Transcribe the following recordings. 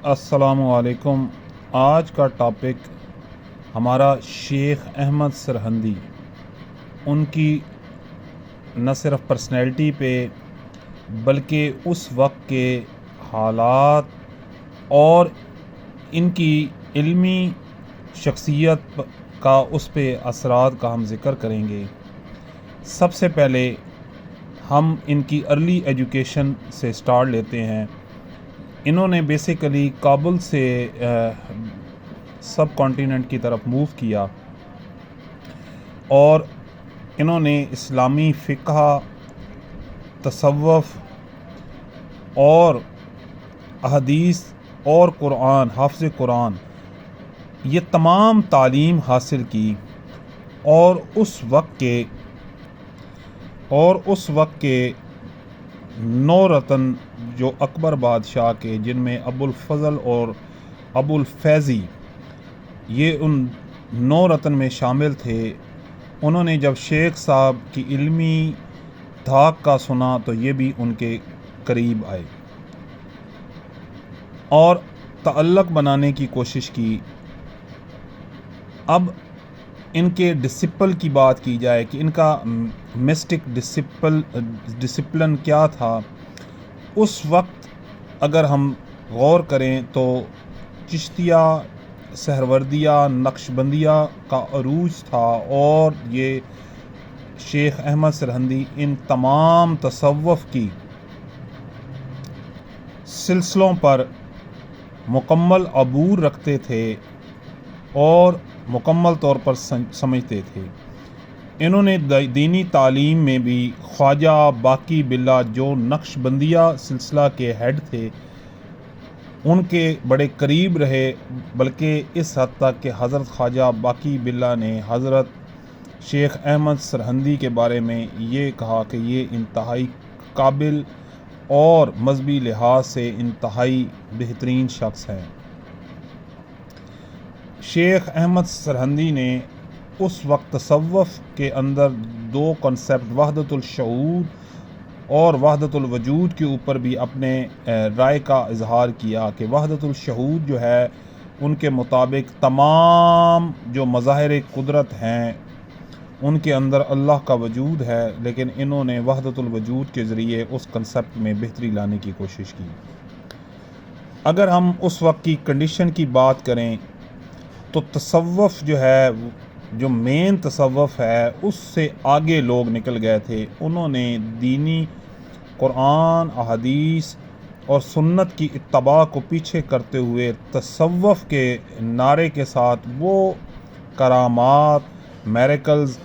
السلام علیکم۔ آج کا ٹاپک ہمارا شیخ احمد سرہندی، ان کی نہ صرف پرسنالٹی پہ بلکہ اس وقت کے حالات اور ان کی علمی شخصیت کا اس پہ اثرات کا ہم ذکر کریں گے۔ سب سے پہلے ہم ان کی ارلی ایجوکیشن سے سٹارٹ لیتے ہیں۔ انہوں نے بیسیکلی کابل سے سب کانٹیننٹ کی طرف موو کیا اور انہوں نے اسلامی فقہ، تصوف اور احادیث اور قرآن، حافظ قرآن، یہ تمام تعلیم حاصل کی اور اس وقت کے 9 رتن جو اکبر بادشاہ کے، جن میں ابو الفضل اور ابو الفیضی یہ ان 9 رتن میں شامل تھے، انہوں نے جب شیخ صاحب کی علمی دھاک کا سنا تو یہ بھی ان کے قریب آئے اور تعلق بنانے کی کوشش کی۔ اب ان کے ڈسپل کی بات کی جائے کہ ان کا مسٹک ڈسپلن کیا تھا، اس وقت اگر ہم غور کریں تو چشتیہ، سہروردیہ، نقشبندیہ کا عروج تھا، اور یہ شیخ احمد سرہندی ان تمام تصوف کی سلسلوں پر مکمل عبور رکھتے تھے اور مکمل طور پر سمجھتے تھے۔ انہوں نے دینی تعلیم میں بھی خواجہ باقی باللہ، جو نقشبندیہ سلسلہ کے ہیڈ تھے، ان کے بڑے قریب رہے، بلکہ اس حد تک کہ حضرت خواجہ باقی باللہ نے حضرت شیخ احمد سرہندی کے بارے میں یہ کہا کہ یہ انتہائی قابل اور مذہبی لحاظ سے انتہائی بہترین شخص ہے۔ شیخ احمد سرہندی نے اس وقت تصوف کے اندر 2 کنسیپٹ، وحدت الشہود اور وحدت الوجود کے اوپر بھی اپنے رائے کا اظہار کیا کہ وحدت الشہود جو ہے، ان کے مطابق تمام جو مظاہر قدرت ہیں ان کے اندر اللہ کا وجود ہے، لیکن انہوں نے وحدت الوجود کے ذریعے اس کنسیپٹ میں بہتری لانے کی کوشش کی۔ اگر ہم اس وقت کی کنڈیشن کی بات کریں تو تصوف جو ہے، جو مین تصوف ہے، اس سے آگے لوگ نکل گئے تھے۔ انہوں نے دینی قرآن، احادیث اور سنت کی اتباع کو پیچھے کرتے ہوئے تصوف کے نعرے کے ساتھ وہ کرامات، میریکلز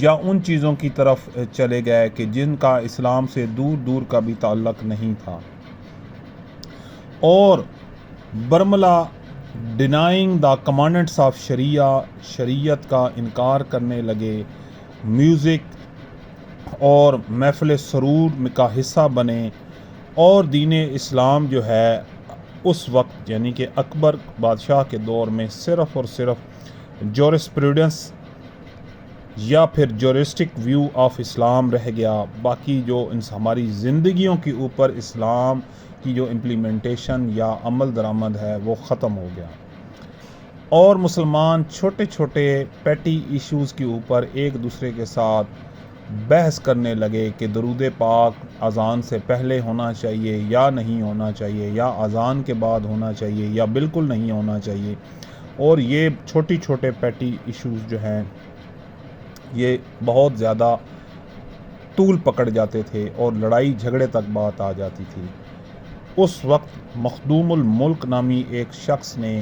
یا ان چیزوں کی طرف چلے گئے کہ جن کا اسلام سے دور دور کا بھی تعلق نہیں تھا، اور برملا ڈینائنگ دا کمانڈنٹس آف شریعت کا انکار کرنے لگے، میوزک اور محفل سرور کا حصہ بنے، اور دین اسلام جو ہے اس وقت یعنی کہ اکبر بادشاہ کے دور میں صرف اور صرف جورسپروڈنس یا پھر جورسٹک ویو آف اسلام رہ گیا، باقی جو ہماری زندگیوں کے اوپر اسلام کی جو امپلیمنٹیشن یا عمل درآمد ہے وہ ختم ہو گیا، اور مسلمان چھوٹے چھوٹے پیٹی ایشوز کے اوپر ایک دوسرے کے ساتھ بحث کرنے لگے کہ درود پاک اذان سے پہلے ہونا چاہیے یا نہیں ہونا چاہیے، یا اذان کے بعد ہونا چاہیے یا بالکل نہیں ہونا چاہیے، اور یہ چھوٹی چھوٹے پیٹی ایشوز جو ہیں یہ بہت زیادہ طول پکڑ جاتے تھے اور لڑائی جھگڑے تک بات آ جاتی تھی۔ اس وقت مخدوم الملک نامی ایک شخص نے،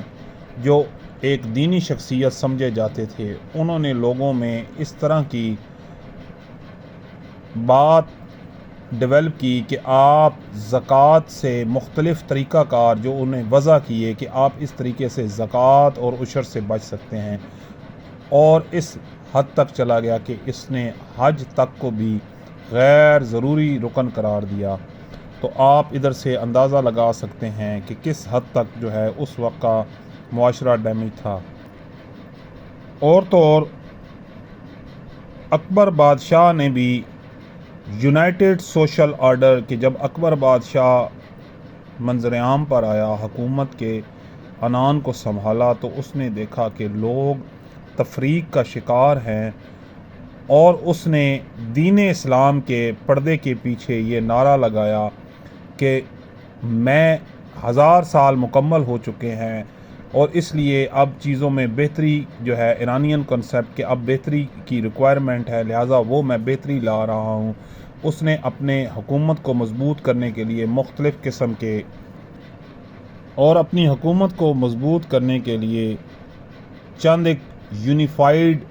جو ایک دینی شخصیت سمجھے جاتے تھے، انہوں نے لوگوں میں اس طرح کی بات ڈیولپ کی کہ آپ زکوٰۃ سے مختلف طریقہ کار جو انہیں وضع کیے کہ آپ اس طریقے سے زکوٰۃ اور عشر سے بچ سکتے ہیں، اور اس حد تک چلا گیا کہ اس نے حج تک کو بھی غیر ضروری رکن قرار دیا۔ تو آپ ادھر سے اندازہ لگا سکتے ہیں کہ کس حد تک جو ہے اس وقت کا معاشرہ ڈیمیج تھا۔ اور تو اور اکبر بادشاہ نے بھی یونائٹڈ سوشل آرڈر کہ جب اکبر بادشاہ منظر عام پر آیا، حکومت کے عنان کو سنبھالا، تو اس نے دیکھا کہ لوگ تفریق کا شکار ہیں، اور اس نے دین اسلام کے پردے کے پیچھے یہ نعرہ لگایا کہ میں 1000 سال مکمل ہو چکے ہیں، اور اس لیے اب چیزوں میں بہتری جو ہے ایرانین کنسیپٹ کہ اب بہتری کی ریکوائرمنٹ ہے، لہٰذا وہ میں بہتری لا رہا ہوں۔ اس نے اپنے حکومت کو مضبوط کرنے کے لیے مختلف قسم کے اور اپنی حکومت کو مضبوط کرنے کے لیے چند ایک یونیفائیڈ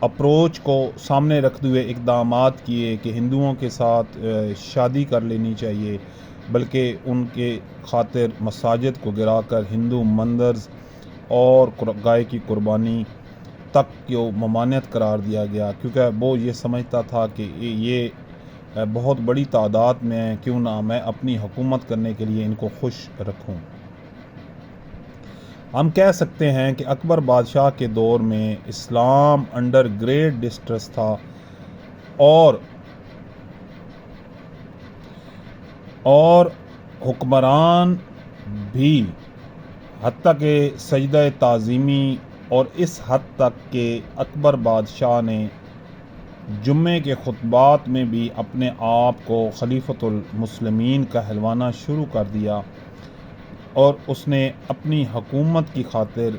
اپروچ کو سامنے رکھتے ہوئے اقدامات کیے کہ ہندوؤں کے ساتھ شادی کر لینی چاہیے، بلکہ ان کے خاطر مساجد کو گرا کر ہندو مندرز اور گائے کی قربانی تک کو ممانعت قرار دیا گیا، کیونکہ وہ یہ سمجھتا تھا کہ یہ بہت بڑی تعداد میں ہیں، کیوں نہ میں اپنی حکومت کرنے کے لیے ان کو خوش رکھوں۔ ہم کہہ سکتے ہیں کہ اکبر بادشاہ کے دور میں اسلام انڈر گریٹ ڈسٹریس تھا، اور حکمران بھی حتیٰ کہ سجدہ تعظیمی، اور اس حد تک کہ اکبر بادشاہ نے جمعے کے خطبات میں بھی اپنے آپ کو خلیفۃ المسلمین کہلوانا شروع کر دیا، اور اس نے اپنی حکومت کی خاطر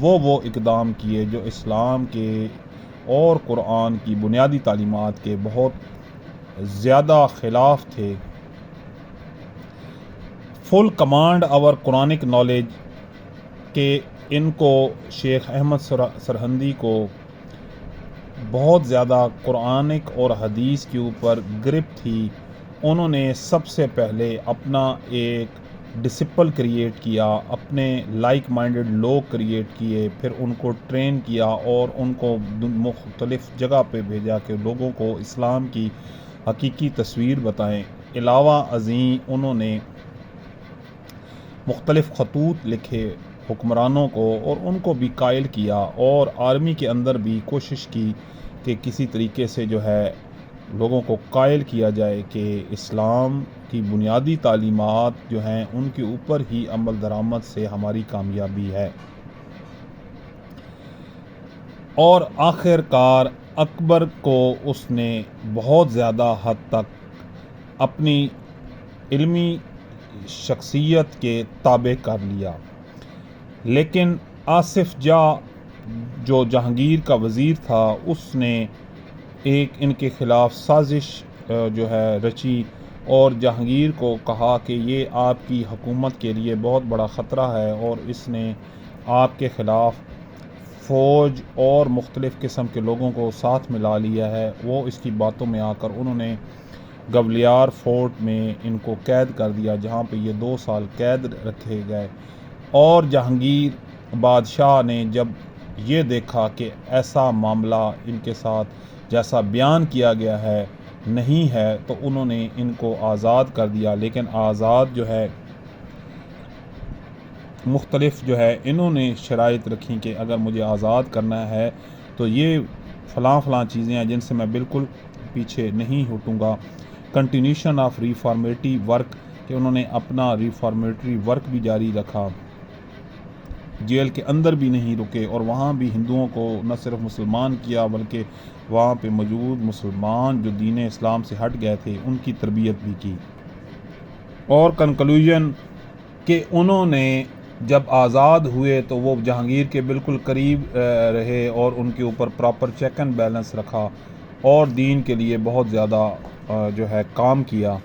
وہ اقدام کیے جو اسلام کے اور قرآن کی بنیادی تعلیمات کے بہت زیادہ خلاف تھے۔ فل کمانڈ اوور قرآنک نالج کہ ان کو شیخ احمد سرہندی کو بہت زیادہ قرآنک اور حدیث کے اوپر گرپ تھی۔ انہوں نے سب سے پہلے اپنا ایک ڈسپل کریٹ کیا، اپنے لائک مائنڈڈ لوگ کریٹ کیے، پھر ان کو ٹرین کیا اور ان کو مختلف جگہ پہ بھیجا کہ لوگوں کو اسلام کی حقیقی تصویر بتائیں۔ علاوہ ازیں انہوں نے مختلف خطوط لکھے حکمرانوں کو اور ان کو بھی قائل کیا، اور آرمی کے اندر بھی کوشش کی کہ کسی طریقے سے جو ہے لوگوں کو قائل کیا جائے کہ اسلام کی بنیادی تعلیمات جو ہیں ان کے اوپر ہی عمل درآمد سے ہماری کامیابی ہے۔ اور آخر کار اکبر کو اس نے بہت زیادہ حد تک اپنی علمی شخصیت کے تابع کر لیا، لیکن آصف جاہ جو جہانگیر کا وزیر تھا اس نے ایک ان کے خلاف سازش جو ہے رچی، اور جہانگیر کو کہا کہ یہ آپ کی حکومت کے لیے بہت بڑا خطرہ ہے، اور اس نے آپ کے خلاف فوج اور مختلف قسم کے لوگوں کو ساتھ ملا لیا ہے۔ وہ اس کی باتوں میں آ کر انہوں نے گولیار فورٹ میں ان کو قید کر دیا، جہاں پہ یہ 2 سال قید رکھے گئے۔ اور جہانگیر بادشاہ نے جب یہ دیکھا کہ ایسا معاملہ ان کے ساتھ جیسا بیان کیا گیا ہے نہیں ہے، تو انہوں نے ان کو آزاد کر دیا، لیکن آزاد جو ہے مختلف جو ہے انہوں نے شرائط رکھی کہ اگر مجھے آزاد کرنا ہے تو یہ فلاں چیزیں ہیں جن سے میں بالکل پیچھے نہیں ہٹوں گا۔ کنٹینیوشن آف ریفارمیٹری ورک کہ انہوں نے اپنا ریفارمیٹری ورک بھی جاری رکھا، جیل کے اندر بھی نہیں رکے، اور وہاں بھی ہندوؤں کو نہ صرف مسلمان کیا بلکہ وہاں پہ موجود مسلمان جو دین اسلام سے ہٹ گئے تھے ان کی تربیت بھی کی۔ اور کنکلوژن کہ انہوں نے جب آزاد ہوئے تو وہ جہانگیر کے بالکل قریب رہے اور ان کے اوپر پراپر چیک اینڈ بیلنس رکھا، اور دین کے لیے بہت زیادہ جو ہے کام کیا۔